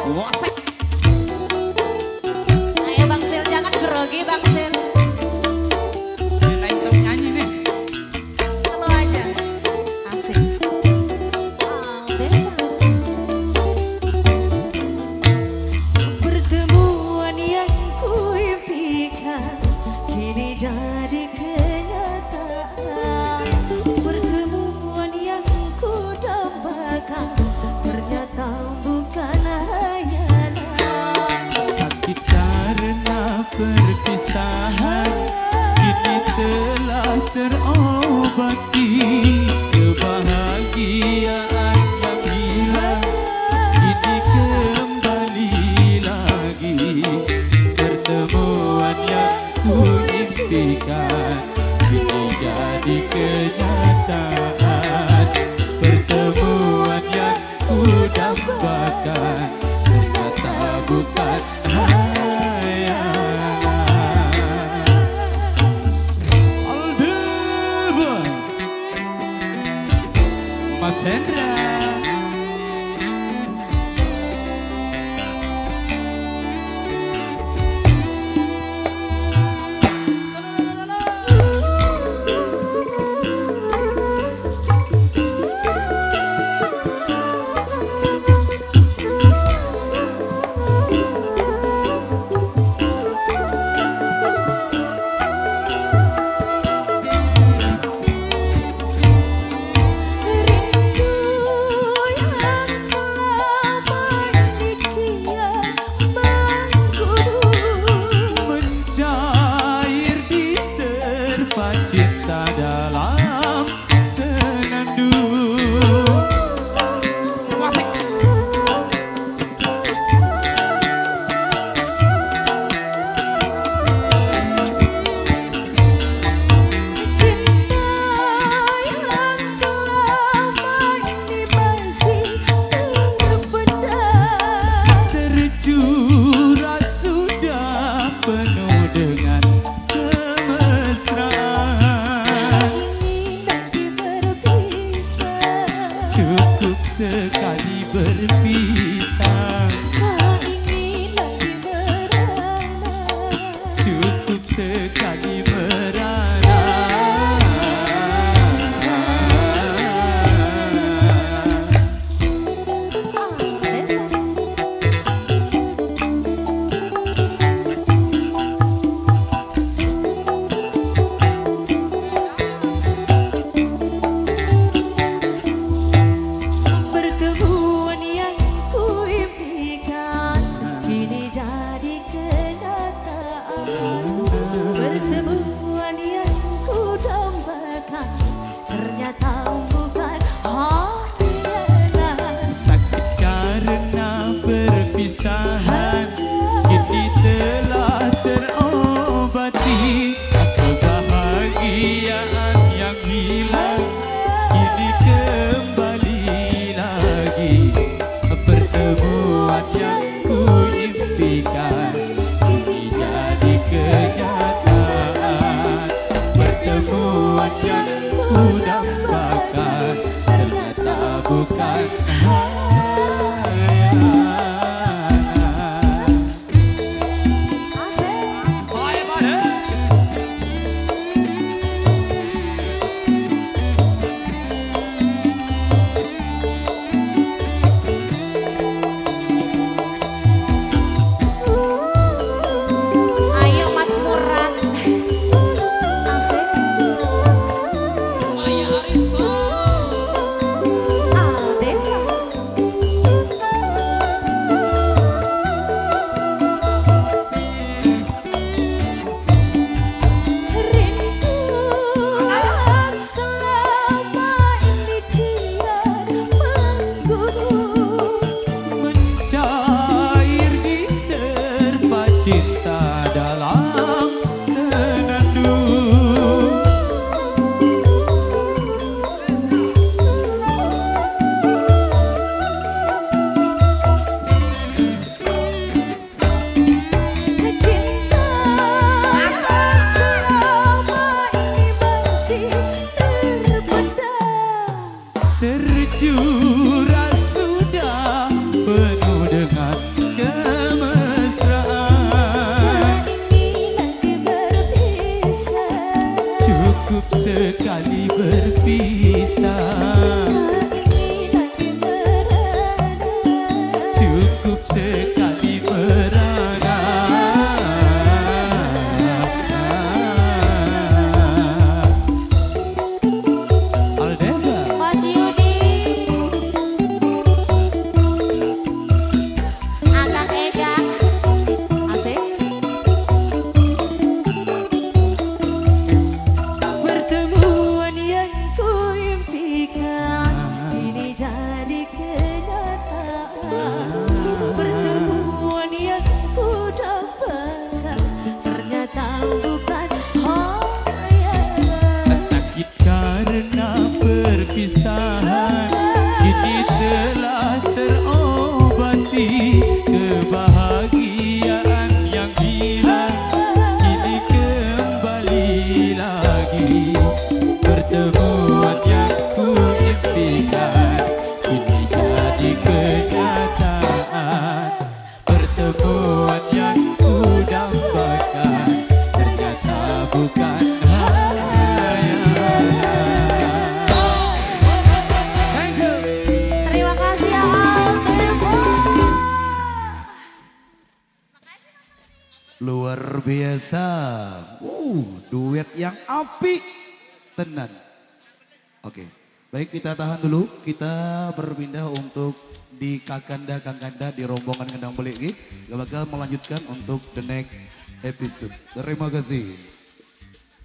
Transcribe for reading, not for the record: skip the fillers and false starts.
Wasek. Ayo Bang Sil, jangan grogi Bang Sil. Lain dong nyanyi nih. Slow aja. Asik. Pertemuan yang kuimpikan kini jadi kenyataan. Pertemuan yang kudambakan ternyata bukan hayalan. Sakit karena perpisahan kini telah terobati. Kebahagiaan yang hilang kini kembali lagi. Pertemuan yang kuimpikan kini jadi kenyataan. Pertemuan yang kudambakan ternyata bukan hayalan. Aldebaran Mas Hendra. Mencair di terpa cinta dalam senandung. Wasik. Tercurah sudah penuh dengan kemesraan. Cukup sekali berpisah. Cukup sekali merana. Pertemuan yang kuimpikan kini jadi kenyataan. Pertemuan yang kudambakan ternyata bukan hayalan. Sakit karena perpisahan kini telah terobati. Kebahagiaan yang hilang kini kembali lagi. Pertemuan yang kuimpikan kini jadi kenyataan. Pertemuan yang kudambakan ternyata bukan hayalan. seperti kebahagiaan yang hilang kini kembali lagi. Pertemuan yang ku impikan kini jadi kenyataan. Pertemuan yang ku dambakan ternyata bukan hayalan. Thank you. Terima kasih ya Altevo. Luar biasa. Duet yang apik tenan. Oke, baik kita tahan dulu. Kita berpindah untuk di Kakanda di rombongan Kendang Belik. Gak bakal melanjutkan untuk the next episode. Terima kasih.